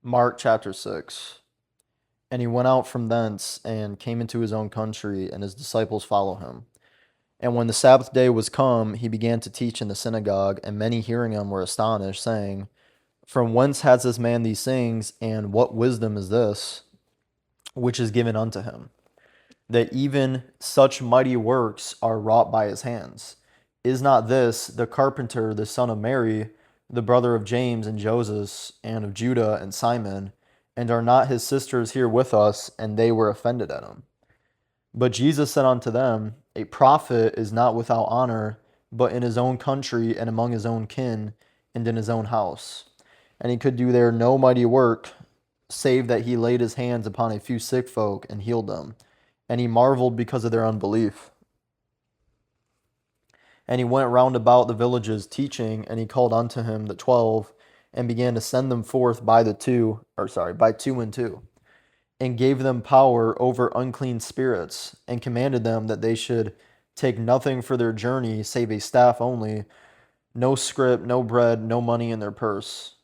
Mark chapter 6. And he went out from thence and came into his own country, and his disciples follow him. And when the Sabbath day was come, he began to teach in the synagogue, and many hearing him were astonished, saying, From whence has this man these things, and what wisdom is this which is given unto him, that even such mighty works are wrought by his hands? Is not this the carpenter, the son of Mary, the brother of James and Joseph, and of Judah and Simon? And are not his sisters here with us? And they were offended at him. But Jesus said unto them, A prophet is not without honor, but in his own country, and among his own kin, and in his own house. And he could do there no mighty work, save that he laid his hands upon a few sick folk and healed them. And he marveled because of their unbelief. And he went round about the villages teaching, and he called unto him the 12, and began to send them forth by two and two, and gave them power over unclean spirits, and commanded them that they should take nothing for their journey save a staff only, no scrip, no bread, no money in their purse,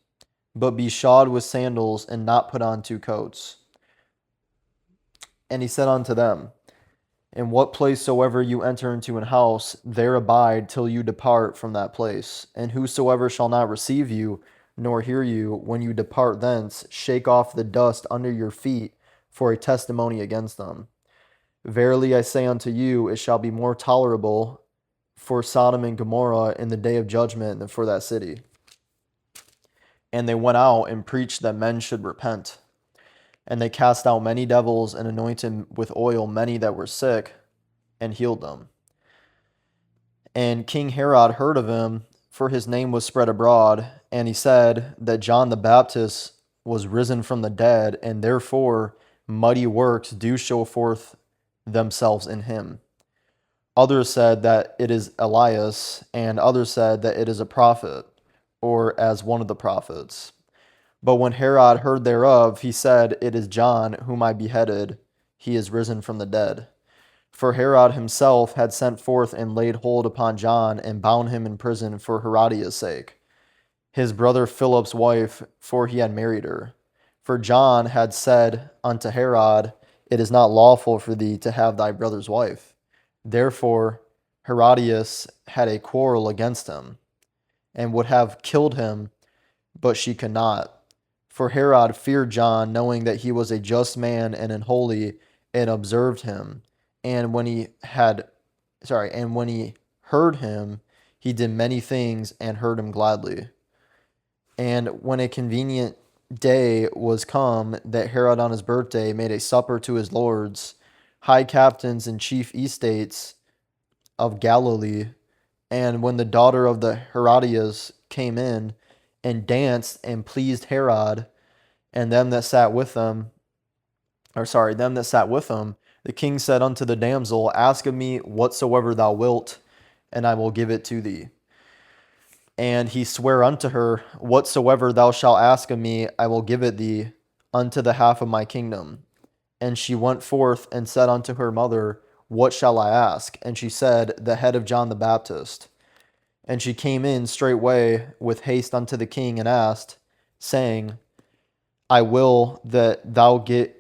but be shod with sandals, and not put on two coats. And he said unto them, In what place soever you enter into an house, there abide till you depart from that place. And whosoever shall not receive you, nor hear you, when you depart thence, shake off the dust under your feet for a testimony against them. Verily I say unto you, it shall be more tolerable for Sodom and Gomorrah in the day of judgment than for that city. And they went out and preached that men should repent. And they cast out many devils, and anointed with oil many that were sick, and healed them. And King Herod heard of him, for his name was spread abroad, and he said that John the Baptist was risen from the dead, and therefore mighty works do show forth themselves in him. Others said that it is Elias, and others said that it is a prophet, or as one of the prophets. But when Herod heard thereof, he said, It is John, whom I beheaded. He is risen from the dead. For Herod himself had sent forth and laid hold upon John, and bound him in prison for Herodias' sake, his brother Philip's wife, for he had married her. For John had said unto Herod, It is not lawful for thee to have thy brother's wife. Therefore Herodias had a quarrel against him, and would have killed him, but she could not. For Herod feared John, knowing that he was a just man and an holy, and observed him. And when he heard him, he did many things and heard him gladly. And when a convenient day was come, that Herod on his birthday made a supper to his lords, high captains and chief estates of Galilee. And when the daughter of the Herodias came in, and danced and pleased Herod, and them that sat with them, the king said unto the damsel, Ask of me whatsoever thou wilt, and I will give it to thee. And he sware unto her, Whatsoever thou shalt ask of me, I will give it thee, unto the half of my kingdom. And she went forth and said unto her mother, What shall I ask? And she said, The head of John the Baptist. And she came in straightway with haste unto the king, and asked, saying, I will that thou give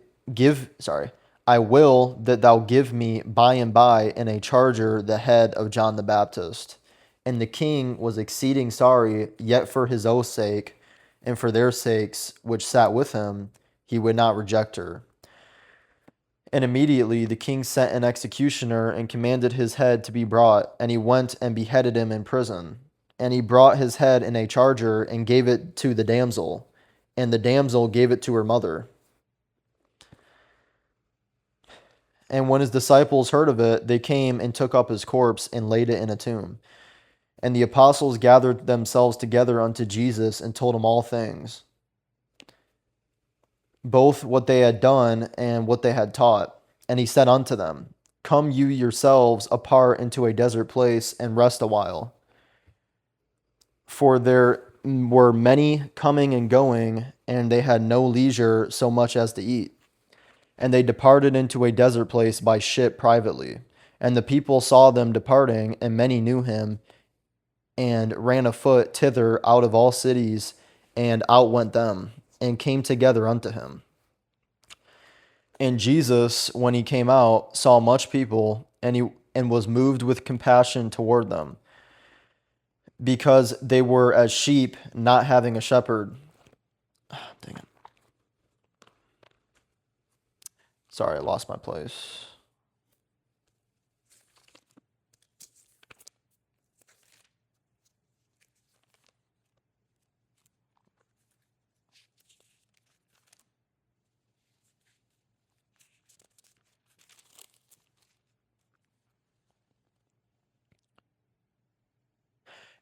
me by and by in a charger the head of John the Baptist. And the king was exceeding sorry, yet for his oath's sake, and for their sakes which sat with him, he would not reject her. And immediately the king sent an executioner, and commanded his head to be brought, and he went and beheaded him in prison. And he brought his head in a charger, and gave it to the damsel, and the damsel gave it to her mother. And when his disciples heard of it, they came and took up his corpse, and laid it in a tomb. And the apostles gathered themselves together unto Jesus, and told him all things, both what they had done and what they had taught. And he said unto them, Come you yourselves apart into a desert place, and rest a while. For there were many coming and going, and they had no leisure so much as to eat. And they departed into a desert place by ship privately. And the people saw them departing, and many knew him, and ran afoot thither out of all cities, and outwent them. and came together unto him. And Jesus, when he came out, saw much people, and was moved with compassion toward them, because they were as sheep not having a shepherd. Dang it. Sorry, I lost my place.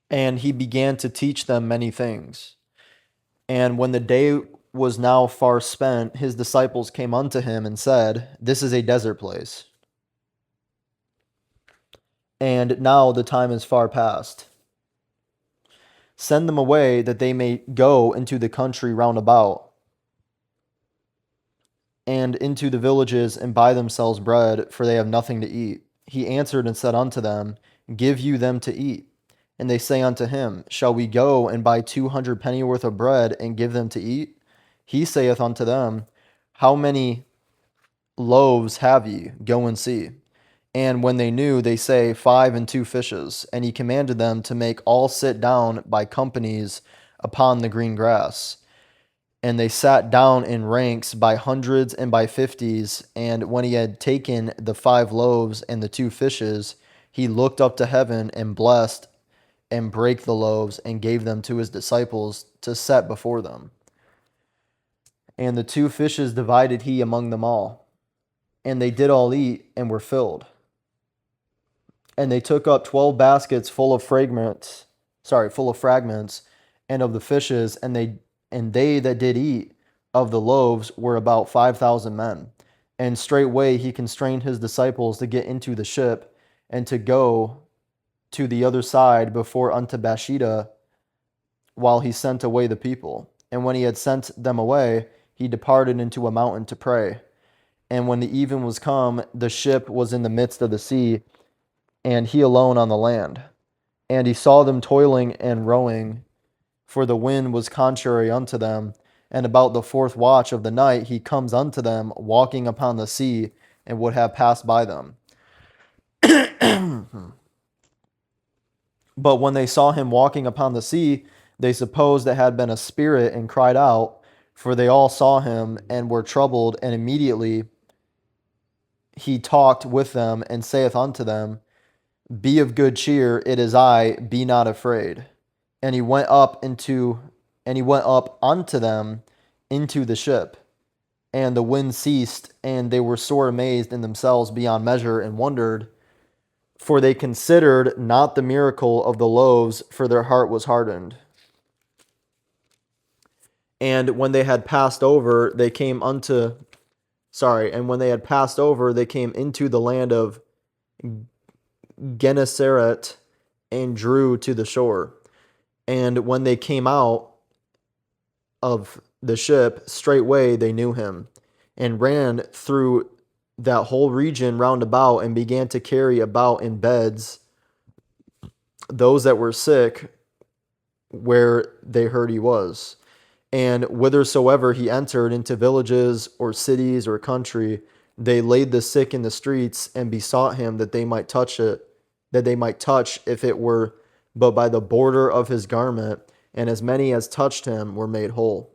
And he began to teach them many things. And when the day was now far spent, his disciples came unto him and said, This is a desert place, and now the time is far past. Send them away, that they may go into the country round about, and into the villages, and buy themselves bread, for they have nothing to eat. He answered and said unto them, Give you them to eat. And they say unto him, Shall we go and buy 200 pennyworth of bread, and give them to eat? He saith unto them, How many loaves have ye? Go and see. And when they knew, they say, 5 and 2 fishes. And he commanded them to make all sit down by companies upon the green grass. And they sat down in ranks by hundreds and by fifties. And when he had taken the 5 loaves and the 2 fishes, he looked up to heaven and blessed, and brake the loaves, and gave them to his disciples to set before them. And the 2 fishes divided he among them all. And they did all eat, and were filled. And they took up 12 baskets full of fragments, and of the fishes, and they that did eat of the loaves were about 5,000 men. And straightway he constrained his disciples to get into the ship, and to go to the other side before unto Bethsaida, while he sent away the people. And when he had sent them away, he departed into a mountain to pray. And when the even was come, the ship was in the midst of the sea, and he alone on the land. And he saw them toiling and rowing, for the wind was contrary unto them. And about the 4th watch of the night he comes unto them, walking upon the sea, and would have passed by them. But when they saw him walking upon the sea, they supposed it had been a spirit, and cried out, for they all saw him, and were troubled. And immediately he talked with them, and saith unto them, Be of good cheer, it is I, be not afraid. And he went up unto them into the ship, and the wind ceased, and they were sore amazed in themselves beyond measure, and wondered, for they considered not the miracle of the loaves, for their heart was hardened. And when they had passed over, they came into the land of Gennesaret, and drew to the shore. And when they came out of the ship, straightway they knew him, and ran through that whole region round about, and began to carry about in beds those that were sick, where they heard he was. And whithersoever he entered, into villages or cities or country, they laid the sick in the streets, and besought him that they might touch if it were but by the border of his garment. And as many as touched him were made whole.